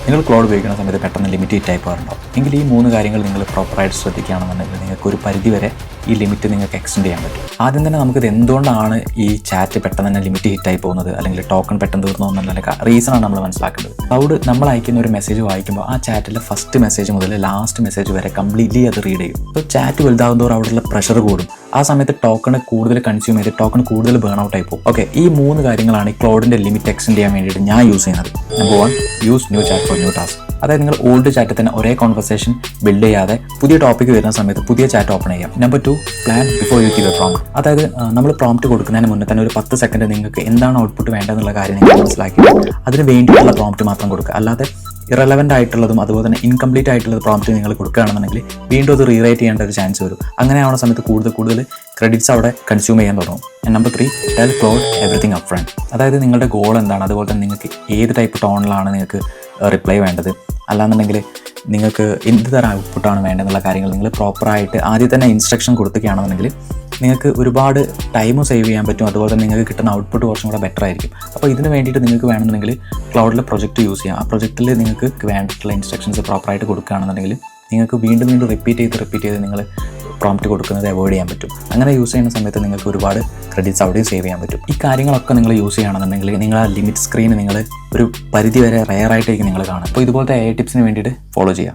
നിങ്ങൾ ക്ലൗഡ് ഉപയോഗിക്കുന്ന സമയത്ത് പെട്ടെന്ന് ലിമിറ്റ് ഹിറ്റ് ആയി പോകാറുണ്ടോ? എങ്കിൽ ഈ 3 കാര്യങ്ങൾ നിങ്ങൾ പ്രോപ്പറായിട്ട് ശ്രദ്ധിക്കുകയാണെന്നുണ്ടെങ്കിൽ നിങ്ങൾക്ക് ഒരു പരിധിവരെ ഈ ലിമിറ്റ് നിങ്ങൾക്ക് എക്സ്റ്റെൻഡ് ചെയ്യാൻ പറ്റും. ആദ്യം തന്നെ നമുക്കിത് എന്തുകൊണ്ടാണ് ഈ ചാറ്റ് പെട്ടെന്ന് തന്നെ ലിമിറ്റ് ഹിറ്റായി പോകുന്നത്, അല്ലെങ്കിൽ ടോക്കൺ പെട്ടെന്ന് തീർന്നു എന്നുള്ള റീസണാണ് നമ്മൾ മനസ്സിലാക്കേണ്ടത്. ക്ലൗഡ് നമ്മൾ അയക്കുന്ന ഒരു മെസ്സേജ് വായിക്കുമ്പോൾ ആ ചാറ്റിലെ ഫസ്റ്റ് മെസ്സേജ് മുതൽ ലാസ്റ്റ് മെസ്സേജ് വരെ കംപ്ലീറ്റ്ലി അത് റീഡ് ചെയ്യും. അപ്പോൾ ചാറ്റ് വലുതാകുന്നതോറും അവിടെയുള്ള പ്രഷർ കൂടും. ആ സമയത്ത് ടോക്കൺ കൂടുതൽ കൺസ്യൂം ചെയ്ത് ടോക്കൺ കൂടുതൽ ബേൺ ഔട്ട് ആയി പോകും. ഓക്കെ, ഈ 3 കാര്യങ്ങളാണ് ഈ ക്ലൗഡിൻ്റെ ലിമിറ്റ് എക്സ്റ്റെൻഡ് ചെയ്യാൻ വേണ്ടിയിട്ട് ഞാൻ യൂസ് ചെയ്യുന്നത്. Number 1, use new chat for new task. അതായത് നിങ്ങൾ ഓൾഡ് ചാറ്റിൽ തന്നെ ഒരേ കോൺവെർസേഷൻ ബിൽഡ് ചെയ്യാതെ പുതിയ ടോപ്പിക്ക് വരുന്ന സമയത്ത് പുതിയ ചാറ്റ് ഓപ്പൺ ചെയ്യാം. Number 2, plan before you give A prompt. അതായത് നമ്മൾ പ്രോംപ്റ്റ് കൊടുക്കുന്നതിന് മുന്നേ തന്നെ ഒരു 10 സെക്കൻഡ് നിങ്ങൾക്ക് എന്താണ് ഔട്ട്പുട്ട് വേണ്ടതെന്നുള്ള കാര്യം നിങ്ങൾ മനസ്സിലാക്കി അതിന് വേണ്ടിയിട്ടുള്ള പ്രോംപ്റ്റ് മാത്രം കൊടുക്കുക. അല്ലാതെ ഇറലവൻ്റ് ആയിട്ടുള്ളതും അതുപോലെ തന്നെ ഇൻകംപ്ലീറ്റ് ആയിട്ടുള്ള പ്രോംപ്റ്റ് നിങ്ങൾ കൊടുക്കുകയാണെന്നുണ്ടെങ്കിൽ വീണ്ടും അത് റീറൈറ്റ് ചെയ്യേണ്ട ഒരു ചാൻസ് വരും. അങ്ങനെയാവുന്ന സമയത്ത് കൂടുതൽ ക്രെഡിറ്റ്സ് അവിടെ കൺസ്യൂം ചെയ്യാൻ തുടങ്ങും. Number 3, tell Claude everything up front. അതായത് നിങ്ങളുടെ ഗോൾ എന്താണ്, അതുപോലെ തന്നെ നിങ്ങൾക്ക് ഏത് ടൈപ്പ് ടോണിലാണ് നിങ്ങൾക്ക് റിപ്ലൈ വേണ്ടത്, അല്ലാന്നുണ്ടെങ്കിൽ നിങ്ങൾക്ക് എന്ത് തരം ഔട്ട്പുട്ടാണ് വേണ്ടതെന്നുള്ള കാര്യങ്ങൾ നിങ്ങൾ പ്രോപ്പറായിട്ട് ആദ്യം തന്നെ ഇൻസ്ട്രക്ഷൻ കൊടുക്കുകയാണെന്നുണ്ടെങ്കിൽ നിങ്ങൾക്ക് ഒരുപാട് ടൈമും സേവ് ചെയ്യാൻ പറ്റും. അതുപോലെ തന്നെ നിങ്ങൾക്ക് കിട്ടുന്ന ഔട്ട്പുട്ട് കുറച്ചും കൂടെ ബെറ്റർ ആയിരിക്കും. അപ്പോൾ ഇതിന് വേണ്ടിയിട്ട് നിങ്ങൾക്ക് വേണമെന്നുണ്ടെങ്കിൽ ക്ലൗഡിലെ പ്രൊജക്റ്റ് യൂസ് ചെയ്യാം. ആ പ്രൊജക്റ്റിൽ നിങ്ങൾക്ക് വേണ്ടിയിട്ടുള്ള ഇൻസ്ട്രക്ഷൻസ് പ്രോപ്പറായിട്ട് കൊടുക്കുകയാണെന്നുണ്ടെങ്കിൽ നിങ്ങൾക്ക് വീണ്ടും റിപ്പീറ്റ് ചെയ്ത് നിങ്ങൾ പ്രോംപ്റ്റ് കൊടുക്കുന്നത് അവോയ്ഡ് ചെയ്യാൻ പറ്റും. അങ്ങനെ യൂസ് ചെയ്യുന്ന സമയത്ത് നിങ്ങൾക്ക് ഒരുപാട് ക്രെഡിറ്റ്സ് അവിടെയും സേവ് ചെയ്യാൻ പറ്റും. ഈ കാര്യങ്ങളൊക്കെ നിങ്ങൾ യൂസ് ചെയ്യുകയാണെന്നുണ്ടെങ്കിൽ നിങ്ങൾ ആ ലിമിറ്റ് സ്ക്രീൻ നിങ്ങൾ ഒരു പരിധി വരെ റെയറായിട്ടായിരിക്കും നിങ്ങൾ കാണുക. അപ്പോൾ ഇതുപോലത്തെ AI ടിപ്സിന് വേണ്ടിയിട്ട് ഫോളോ ചെയ്യാം.